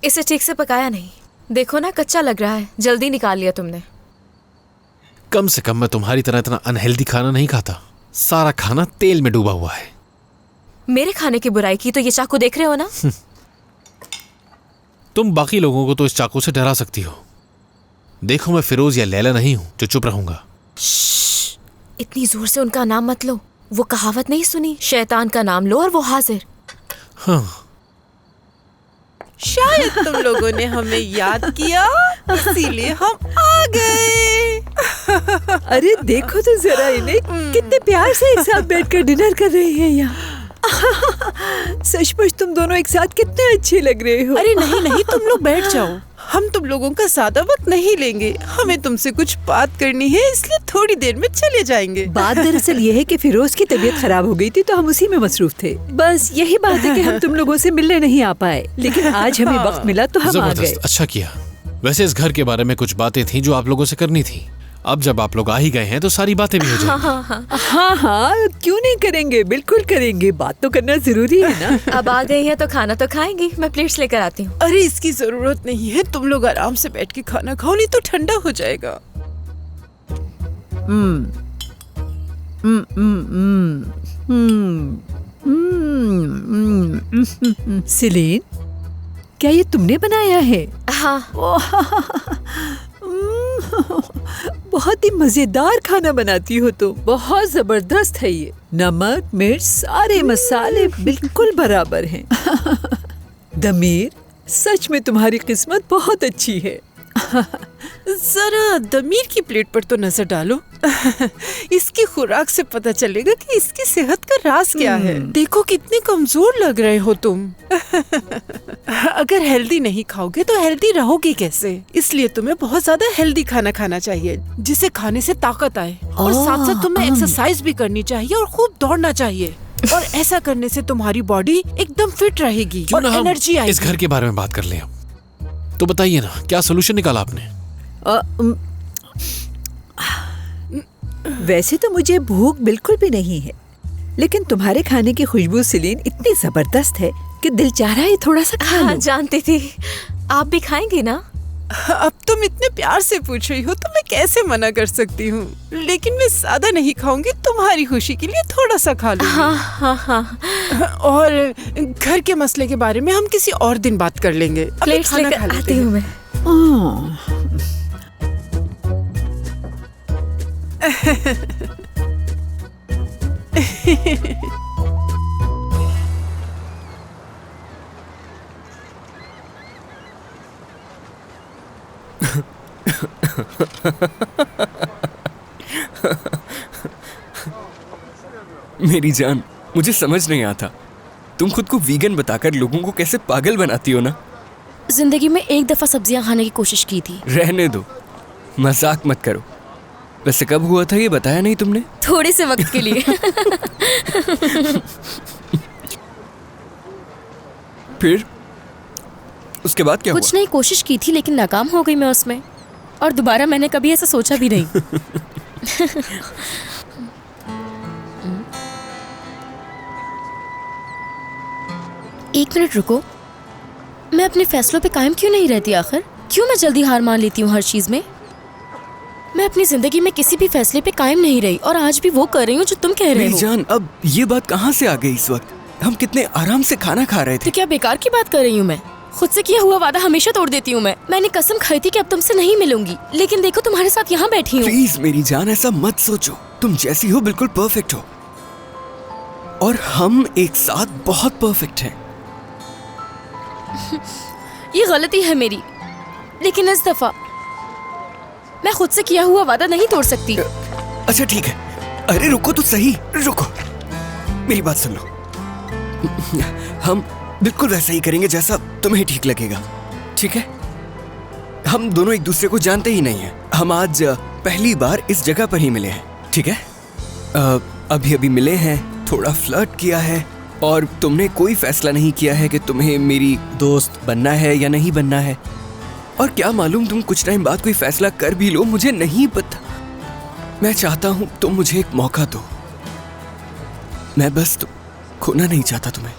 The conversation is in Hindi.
इसे ठीक से पकाया नहीं, देखो ना कच्चा लग रहा है। जल्दी निकाल लिया तुमने। कम से कम मैं तुम्हारी तरह इतना अनहेल्दी खाना नहीं खाता। सारा खाना तेल में डूबा हुआ है। मेरे खाने की बुराई की तो ये चाकू देख रहे हो ना। तुम बाकी लोगों को तो इस चाकू से डरा सकती हो। देखो मैं फिरोज या लैला नहीं हूं जो चुप रहूंगा। इतनी जोर से उनका नाम मत लो। वो कहावत नहीं सुनी, शैतान का नाम लो और वो हाजिर। हाँ। शायद तुम लोगों ने हमें याद किया, इसीलिए हम आ गए। अरे देखो तो जरा इन्हें, कितने प्यार से एक साथ बैठकर डिनर कर रहे हैं यहाँ। सचमुच तुम दोनों एक साथ कितने अच्छे लग रहे हो। अरे नहीं नहीं, तुम लोग बैठ जाओ। हम तुम लोगों का ज्यादा वक्त नहीं लेंगे। हमें तुमसे कुछ बात करनी है, इसलिए थोड़ी देर में चले जाएंगे। बात दरअसल ये है कि फिरोज की तबीयत खराब हो गई थी तो हम उसी में मसरूफ थे। बस यही बात है कि हम तुम लोगों से मिलने नहीं आ पाए, लेकिन आज हमें वक्त मिला तो हम आ गए। अच्छा किया। वैसे इस घर के बारे में कुछ बातें थी जो आप लोगों से करनी थी। अब जब आप लोग आ ही गए हैं तो सारी बातें भी हो जाएंगी। हाँ, क्यों नहीं करेंगे, बिल्कुल करेंगे। बात तो करना जरूरी है ना। अब आ गई है तो खाना तो खाएंगी। मैं प्लेट्स लेकर आती हूँ। अरे इसकी जरूरत नहीं है, तुम लोग आराम से बैठ के खाना खाओ, नहीं तो ठंडा हो जाएगा। सिलीन, क्या ये तुमने बनाया है? हाँ। बहुत ही मजेदार खाना बनाती हो तुम। बहुत जबरदस्त है ये। नमक मिर्च सारे मसाले बिल्कुल बराबर हैं। दमीर, सच में तुम्हारी किस्मत बहुत अच्छी है। जरा दमीर की प्लेट पर तो नजर डालो। इसकी खुराक से पता चलेगा कि इसकी सेहत का राज क्या है। देखो कितने कमजोर लग रहे हो तुम। अगर हेल्दी नहीं खाओगे तो हेल्दी रहोगे कैसे? इसलिए तुम्हें बहुत ज्यादा हेल्दी खाना खाना चाहिए, जिसे खाने से ताकत आए। और साथ साथ तुम्हें एक्सरसाइज भी करनी चाहिए और खूब दौड़ना चाहिए। और ऐसा करने से तुम्हारी बॉडी एकदम फिट रहेगी और एनर्जी आएगी। इस घर के बारे में बात कर लें। तो बताइए ना, क्या सोल्यूशन निकाला आपने? वैसे तो मुझे भूख बिल्कुल भी नहीं है, लेकिन तुम्हारे खाने की खुशबू सिलीन इतनी जबरदस्त है कि दिल चाह रहा है थोड़ा सा खा हाँ, लूं। जानती थी। आप भी खाएंगी ना? अब तुम इतने प्यार से पूछ रही हो तो मैं कैसे मना कर सकती हूँ। लेकिन मैं ज्यादा नहीं खाऊंगी, तुम्हारी खुशी के लिए थोड़ा सा खा लूंगी। हाँ हाँ हाँ। और घर के मसले के बारे में हम किसी और दिन बात कर लेंगे। अभी प्लेट्स खाना खा लेकर लेते आती हैं। हूँ मैं। मेरी जान, मुझे समझ नहीं आता तुम खुद को वीगन बताकर लोगों को कैसे पागल बनाती हो ना। जिंदगी में एक दफा सब्जियां खाने की कोशिश की थी। रहने दो, मजाक मत करो। वैसे कब हुआ था ये बताया नहीं तुमने? थोड़े से वक्त के लिए। फिर उसके बाद क्या कुछ हुआ? नहीं, कोशिश की थी लेकिन नाकाम हो गई मैं उसमें। और दोबारा मैंने कभी ऐसा सोचा भी नहीं। एक मिनट रुको, मैं अपने फैसलों पे कायम क्यों नहीं रहती आखिर? क्यों मैं जल्दी हार मान लेती हूँ हर चीज में? मैं अपनी जिंदगी में किसी भी फैसले पे कायम नहीं रही और आज भी वो कर रही हूँ जो तुम कह रहे मेरी हो। जान, अब ये बात कहाँ से आ गई इस वक्त? हम कितने आराम से खाना खा रहे थे। तो क्या बेकार की बात कर रही हूँ मैं? खुद से किया हुआ वादा हमेशा तोड़ देती हूँ मैं। मैंने कसम खाई थी कि अब तुमसे नहीं मिलूंगी, लेकिन देखो तुम्हारे साथ यहाँ बैठी हूँ। प्लीज मेरी जान, ऐसा मत सोचो। तुम जैसी हो बिल्कुल परफेक्ट हो और हम एक साथ बहुत परफेक्ट हैं। ये गलती है मेरी, लेकिन इस दफा मैं खुद से किया हुआ वादा नहीं तोड़ सकती। अच्छा ठीक है, अरे रुको तो सही, रुको, मेरी बात सुन लो। हम बिल्कुल वैसा ही करेंगे जैसा तुम्हें ठीक लगेगा, ठीक है? हम दोनों एक दूसरे को जानते ही नहीं हैं। हम आज पहली बार इस जगह पर ही मिले हैं, ठीक है? अभी अभी मिले हैं, थोड़ा फ्लर्ट किया है और तुमने कोई फैसला नहीं किया है कि तुम्हें मेरी दोस्त बनना है या नहीं बनना है। और क्या मालूम तुम कुछ टाइम बाद कोई फैसला कर भी लो, मुझे नहीं पता। मैं चाहता हूं तुम मुझे एक मौका दो। मैं बस खोना नहीं चाहता तुम्हें।